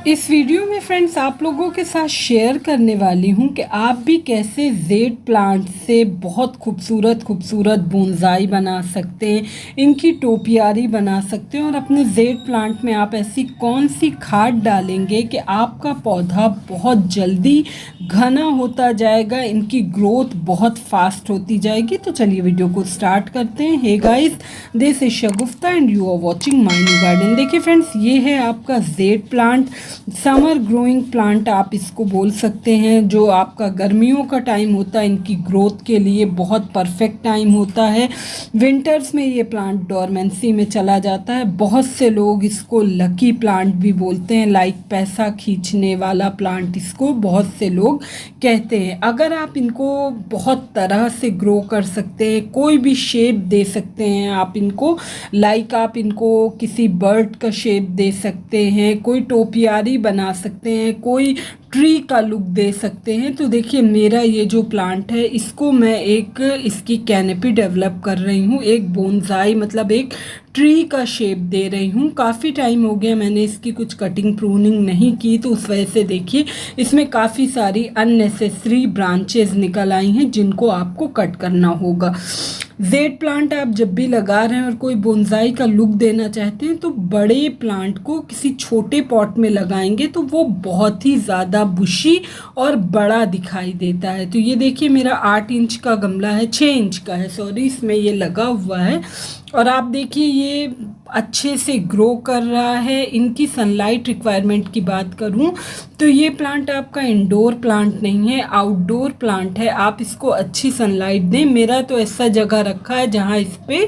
इस वीडियो में फ्रेंड्स आप लोगों के साथ शेयर करने वाली हूं कि आप भी कैसे जेड प्लांट से बहुत खूबसूरत बोनसाई बना सकते हैं, इनकी टोपियारी बना सकते हैं और अपने जेड प्लांट में आप ऐसी कौन सी खाद डालेंगे कि आपका पौधा बहुत जल्दी घना होता जाएगा, इनकी ग्रोथ बहुत फास्ट होती जाएगी। तो चलिए वीडियो को स्टार्ट करते हैं। Hey guys, this is Shagufta and you are watching my new garden. देखिए फ्रेंड्स, ये है आपका jade plant, summer growing plant आप इसको बोल सकते हैं। जो आपका गर्मियों का टाइम होता है इनकी ग्रोथ के लिए बहुत परफेक्ट टाइम होता है। विंटर्स में ये प्लांट डोरमेंसी में चला जाता है। बहुत से लोग इसको लकी प्लांट भी बोलते हैं, लाइक पैसा खींचने वाला प्लांट इसको बहुत से लोग कहते हैं। अगर आप इनको बहुत तरह से ग्रो कर सकते हैं, कोई भी शेप दे सकते हैं आप इनको, लाइक आप इनको किसी बर्ड का शेप दे सकते हैं, कोई टोपियारी बना सकते हैं, कोई ट्री का लुक दे सकते हैं। तो देखिए मेरा ये जो प्लांट है इसको मैं एक इसकी कैनपी डेवलप कर रही हूँ, एक बोनसाई मतलब एक ट्री का शेप दे रही हूँ। काफ़ी टाइम हो गया मैंने इसकी कुछ कटिंग प्रूनिंग नहीं की, तो उस वजह से देखिए इसमें काफ़ी सारी अननेसेसरी ब्रांचेस निकल आई हैं जिनको आपको कट करना होगा। जेड प्लांट आप जब भी लगा रहे हैं और कोई बोनसाई का लुक देना चाहते हैं तो बड़े प्लांट को किसी छोटे पॉट में लगाएंगे तो वो बहुत ही ज़्यादा बुशी और बड़ा दिखाई देता है। तो ये देखिए मेरा 8 इंच का गमला है, 6 इंच का है सॉरी, इसमें ये लगा हुआ है और आप देखिए ये अच्छे से ग्रो कर रहा है। इनकी सनलाइट रिक्वायरमेंट की बात करूं तो ये प्लांट आपका इंडोर प्लांट नहीं है, आउटडोर प्लांट है। आप इसको अच्छी सनलाइट दें। मेरा तो ऐसा जगह रखा है जहां इस पे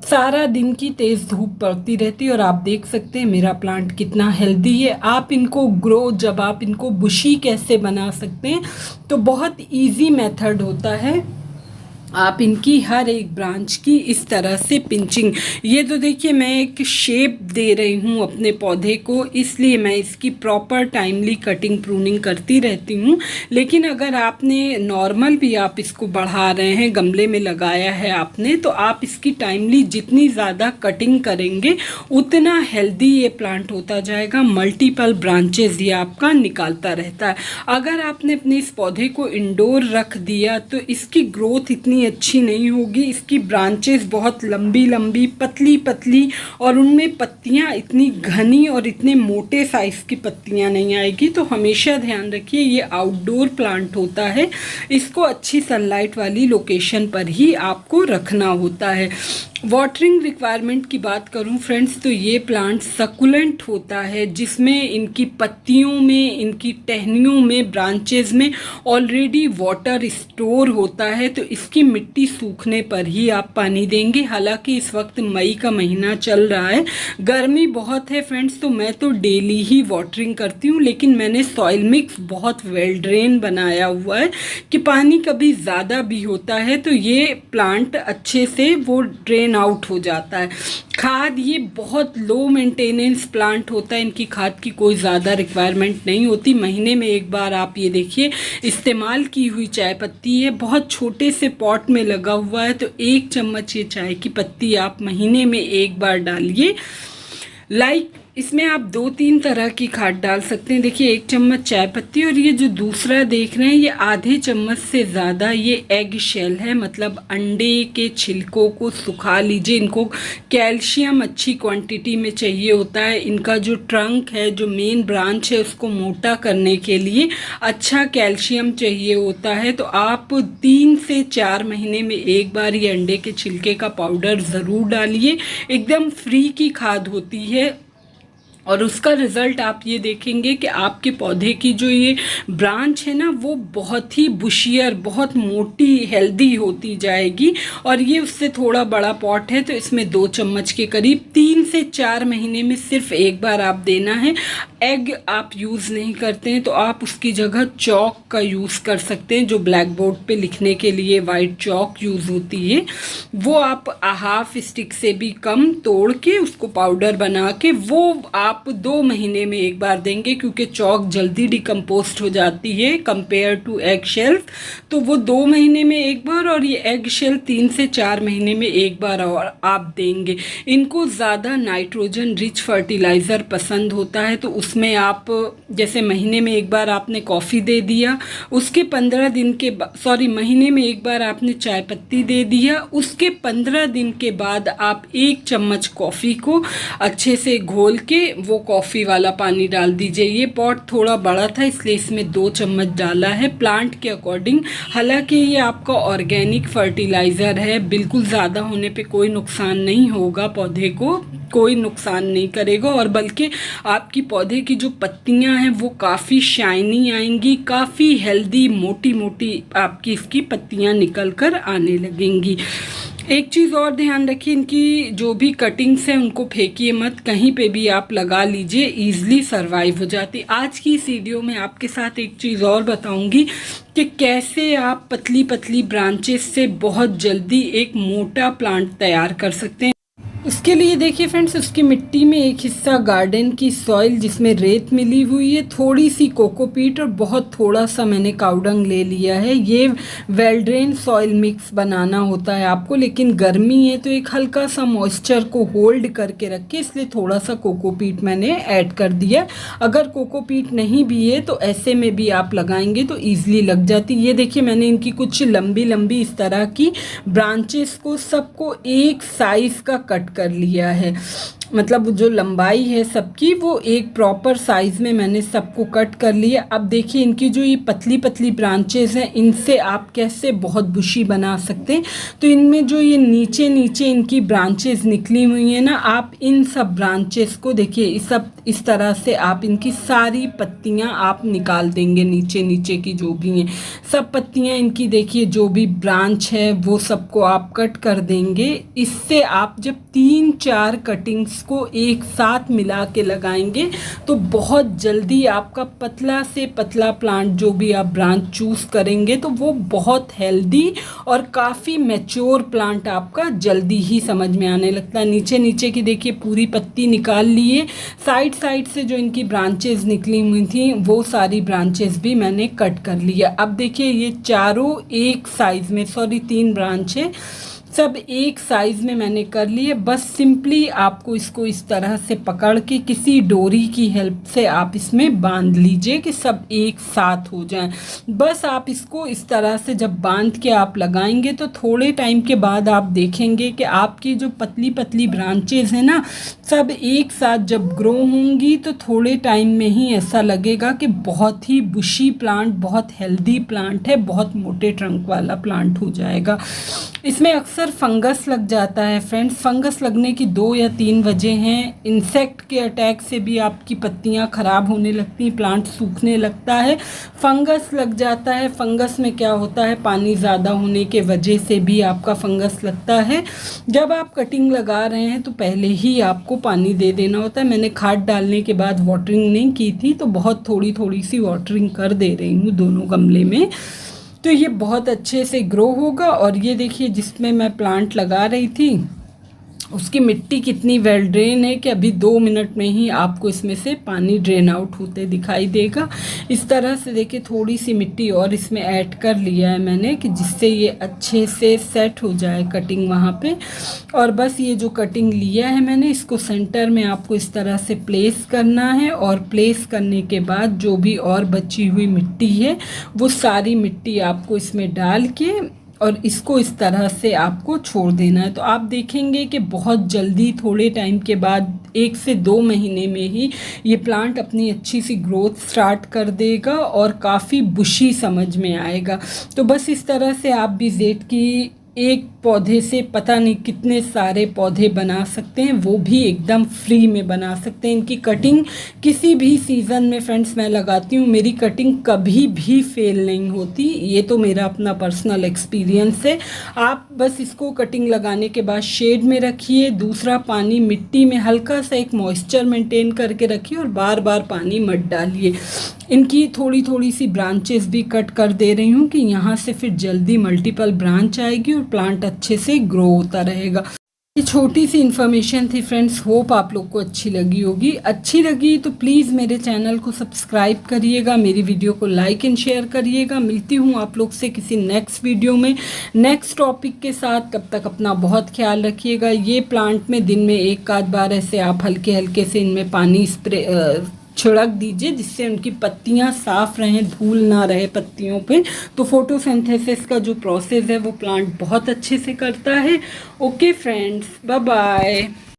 सारा दिन की तेज़ धूप पड़ती रहती है और आप देख सकते हैं मेरा प्लांट कितना हेल्दी है। आप इनको ग्रो, जब आप इनको बुशी कैसे बना सकते हैं तो बहुत इजी मेथड होता है। आप इनकी हर एक ब्रांच की इस तरह से पिंचिंग, ये तो देखिए मैं एक शेप दे रही हूँ अपने पौधे को, इसलिए मैं इसकी प्रॉपर टाइमली कटिंग प्रूनिंग करती रहती हूँ। लेकिन अगर आपने नॉर्मल भी आप इसको बढ़ा रहे हैं, गमले में लगाया है आपने, तो आप इसकी टाइमली जितनी ज़्यादा कटिंग करेंगे उतना हेल्दी ये प्लांट होता जाएगा। मल्टीपल ब्रांचेस ये आपका निकालता रहता है। अगर आपने अपने इस पौधे को इंडोर रख दिया तो इसकी ग्रोथ इतनी अच्छी नहीं होगी। इसकी ब्रांचेस बहुत लंबी लंबी पतली पतली और उनमें पत्तियां इतनी घनी और इतने मोटे साइज की पत्तियां नहीं आएगी। तो हमेशा ध्यान रखिए ये आउटडोर प्लांट होता है, इसको अच्छी सनलाइट वाली लोकेशन पर ही आपको रखना होता है। वाटरिंग रिक्वायरमेंट की बात करूं फ्रेंड्स तो ये प्लांट सकुलेंट होता है, जिसमें इनकी पत्तियों में, इनकी टहनियों में, ब्रांचेस में ऑलरेडी वाटर स्टोर होता है। तो इसकी मिट्टी सूखने पर ही आप पानी देंगे। हालांकि इस वक्त मई का महीना चल रहा है, गर्मी बहुत है फ्रेंड्स, तो मैं तो डेली ही वाटरिंग करती हूँ। लेकिन मैंने सॉइल मिक्स बहुत वेल ड्रेन बनाया हुआ है कि पानी कभी ज़्यादा भी होता है तो ये प्लांट अच्छे से वो ड्रेन आउट हो जाता है। खाद, ये बहुत लो मेंटेनेंस प्लांट होता है, इनकी खाद की कोई ज़्यादा रिक्वायरमेंट नहीं होती। महीने में एक बार आप ये देखिए इस्तेमाल की हुई चाय पत्ती है, बहुत छोटे से पॉट में लगा हुआ है, तो 1 चम्मच ये चाय की पत्ती आप महीने में एक बार डालिए। लाइक इसमें आप 2-3 तरह की खाद डाल सकते हैं। देखिए 1 चम्मच चाय पत्ती और ये जो दूसरा देख रहे हैं ये आधे चम्मच से ज़्यादा ये एग शेल है, मतलब अंडे के छिलकों को सुखा लीजिए। इनको कैल्शियम अच्छी क्वांटिटी में चाहिए होता है। इनका जो ट्रंक है, जो मेन ब्रांच है, उसको मोटा करने के लिए अच्छा कैल्शियम चाहिए होता है। तो आप 3 से 4 महीने में एक बार ये अंडे के छिलके का पाउडर ज़रूर डालिए। एकदम फ्री की खाद होती है और उसका रिज़ल्ट आप ये देखेंगे कि आपके पौधे की जो ये ब्रांच है ना वो बहुत ही बुशियर, बहुत मोटी, हेल्दी होती जाएगी। और ये उससे थोड़ा बड़ा पॉट है तो इसमें 2 चम्मच के करीब 3 से 4 महीने में सिर्फ एक बार आप देना है। एग आप यूज़ नहीं करते हैं तो आप उसकी जगह चॉक का यूज़ कर सकते हैं, जो ब्लैक बोर्ड पे लिखने के लिए वाइट चॉक यूज़ होती है। वो आप हाफ स्टिक से भी कम तोड़ के उसको पाउडर बना के वो आप आप 2 महीने में एक बार देंगे, क्योंकि चॉक जल्दी डिकम्पोस्ट हो जाती है कंपेयर टू एग शेल्स। तो वो 2 महीने में एक बार, और ये एग शेल 3 से 4 महीने में एक बार और आप देंगे। इनको ज़्यादा नाइट्रोजन रिच फर्टिलाइज़र पसंद होता है, तो उसमें आप जैसे महीने में एक बार आपने कॉफ़ी दे दिया, उसके 15 दिन के महीने में एक बार आपने चाय पत्ती दे दिया, उसके 15 दिन के बाद आप 1 चम्मच कॉफ़ी को अच्छे से घोल के वो कॉफ़ी वाला पानी डाल दीजिए। ये पॉट थोड़ा बड़ा था इसलिए इसमें 2 चम्मच डाला है प्लांट के अकॉर्डिंग। हालांकि ये आपका ऑर्गेनिक फर्टिलाइज़र है, बिल्कुल ज़्यादा होने पे कोई नुकसान नहीं होगा, पौधे को कोई नुकसान नहीं करेगा, और बल्कि आपकी पौधे की जो पत्तियां हैं वो काफ़ी शाइनी आएंगी, काफ़ी हेल्दी मोटी मोटी आपकी इसकी पत्तियां निकल कर आने लगेंगी। एक चीज़ और ध्यान रखिए, इनकी जो भी कटिंग्स हैं उनको फेंकिए मत, कहीं पे भी आप लगा लीजिए, ईजिली सर्वाइव हो जाती। आज की इस वीडियो में आपके साथ एक चीज़ और बताऊंगी कि कैसे आप पतली पतली ब्रांचेस से बहुत जल्दी एक मोटा प्लांट तैयार कर सकते हैं। उसके लिए देखिए फ्रेंड्स, उसकी मिट्टी में एक हिस्सा गार्डन की सॉइल जिसमें रेत मिली हुई है, थोड़ी सी कोकोपीट और बहुत थोड़ा सा मैंने काउडंग ले लिया है। ये वेल ड्रेन सॉइल मिक्स बनाना होता है आपको, लेकिन गर्मी है तो एक हल्का सा मॉइस्चर को होल्ड करके रखे, इसलिए थोड़ा सा कोकोपीट मैंने ऐड कर दिया। अगर कोकोपीट नहीं भी है तो ऐसे में भी आप लगाएंगे तो ईजिली लग जाती। ये देखिए मैंने इनकी कुछ लंबी लंबी इस तरह की ब्रांचेस को सबको एक साइज़ का कट कर लिया है, मतलब जो लंबाई है सबकी वो एक प्रॉपर साइज़ में मैंने सबको कट कर लिया। अब देखिए इनकी जो ये पतली पतली ब्रांचेस हैं इनसे आप कैसे बहुत बुशी बना सकते हैं। तो इनमें जो ये नीचे नीचे इनकी ब्रांचेस निकली हुई हैं ना, आप इन सब ब्रांचेस को देखिए इस तरह से आप इनकी सारी पत्तियां आप निकाल देंगे, नीचे नीचे की जो भी हैं सब पत्तियां इनकी देखिए जो भी ब्रांच है वो सबको आप कट कर देंगे। इससे आप जब 3-4 कटिंग्स को एक साथ मिला के लगाएंगे तो बहुत जल्दी आपका पतला से पतला प्लांट जो भी आप ब्रांच चूज़ करेंगे तो वो बहुत हेल्दी और काफ़ी मैच्योर प्लांट आपका जल्दी ही समझ में आने लगता है। नीचे नीचे की देखिए पूरी पत्ती निकाल लिए, साइड साइड से जो इनकी ब्रांचेस निकली हुई थी वो सारी ब्रांचेस भी मैंने कट कर लिया। अब देखिए ये चारों एक साइज़ में 3 ब्रांच है, सब एक साइज़ में मैंने कर लिए। बस सिंपली आपको इसको इस तरह से पकड़ के किसी डोरी की हेल्प से आप इसमें बांध लीजिए कि सब एक साथ हो जाएं। बस आप इसको इस तरह से जब बांध के आप लगाएंगे तो थोड़े टाइम के बाद आप देखेंगे कि आपकी जो पतली पतली ब्रांचेस हैं ना सब एक साथ जब ग्रो होंगी तो थोड़े टाइम में ही ऐसा लगेगा कि बहुत ही बुशी प्लांट, बहुत हेल्दी प्लांट है, बहुत मोटे ट्रंक वाला प्लांट हो जाएगा। इसमें अक्सर फंगस लग जाता है फ्रेंड्स। फंगस लगने की 2 या 3 वजह हैं। इंसेक्ट के अटैक से भी आपकी पत्तियां ख़राब होने लगती हैं, प्लांट सूखने लगता है, फंगस लग जाता है। फंगस में क्या होता है, पानी ज़्यादा होने के वजह से भी आपका फंगस लगता है। जब आप कटिंग लगा रहे हैं तो पहले ही आपको पानी दे देना होता है। मैंने खाद डालने के बाद वाटरिंग नहीं की थी तो बहुत थोड़ी थोड़ी सी वाटरिंग कर दे रही हूँ दोनों गमले में, तो ये बहुत अच्छे से ग्रो होगा। और ये देखिए जिसमें मैं प्लांट लगा रही थी उसकी मिट्टी कितनी वेल ड्रेन है कि अभी 2 मिनट में ही आपको इसमें से पानी ड्रेन आउट होते दिखाई देगा। इस तरह से देखिए थोड़ी सी मिट्टी और इसमें ऐड कर लिया है मैंने कि जिससे ये अच्छे से सेट हो जाए कटिंग वहाँ पे। और बस ये जो कटिंग लिया है मैंने इसको सेंटर में आपको इस तरह से प्लेस करना है, और प्लेस करने के बाद जो भी और बची हुई मिट्टी है वो सारी मिट्टी आपको इसमें डाल के और इसको इस तरह से आपको छोड़ देना है। तो आप देखेंगे कि बहुत जल्दी थोड़े टाइम के बाद 1 से 2 महीने में ही ये प्लांट अपनी अच्छी सी ग्रोथ स्टार्ट कर देगा और काफ़ी बुशी समझ में आएगा। तो बस इस तरह से आप भी जेड की एक पौधे से पता नहीं कितने सारे पौधे बना सकते हैं, वो भी एकदम फ्री में बना सकते हैं। इनकी कटिंग किसी भी सीज़न में फ्रेंड्स मैं लगाती हूँ, मेरी कटिंग कभी भी फेल नहीं होती, ये तो मेरा अपना पर्सनल एक्सपीरियंस है। आप बस इसको कटिंग लगाने के बाद शेड में रखिए, दूसरा पानी मिट्टी में हल्का सा एक मॉइस्चर मेंटेन करके रखिए और बार बार पानी मत डालिए। इनकी थोड़ी थोड़ी सी ब्रांचेस भी कट कर दे रही हूँ कि यहाँ से फिर जल्दी मल्टीपल ब्रांच आएगी और प्लांट अच्छे से ग्रो होता रहेगा। ये छोटी सी इन्फॉर्मेशन थी फ्रेंड्स, होप आप लोग को अच्छी लगी होगी। अच्छी लगी तो प्लीज़ मेरे चैनल को सब्सक्राइब करिएगा, मेरी वीडियो को लाइक एंड शेयर करिएगा। मिलती हूँ आप लोग से किसी नेक्स्ट वीडियो में नेक्स्ट टॉपिक के साथ। तब तक अपना बहुत ख्याल रखिएगा। ये प्लांट में दिन में एक आध बार ऐसे आप हल्के हल्के से इनमें पानी स्प्रे छिड़क दीजिए, जिससे उनकी पत्तियां साफ रहें, धूल ना रहे पत्तियों पे। तो फोटोसिंथेसिस का जो प्रोसेस है वो प्लांट बहुत अच्छे से करता है। Okay friends, bye bye.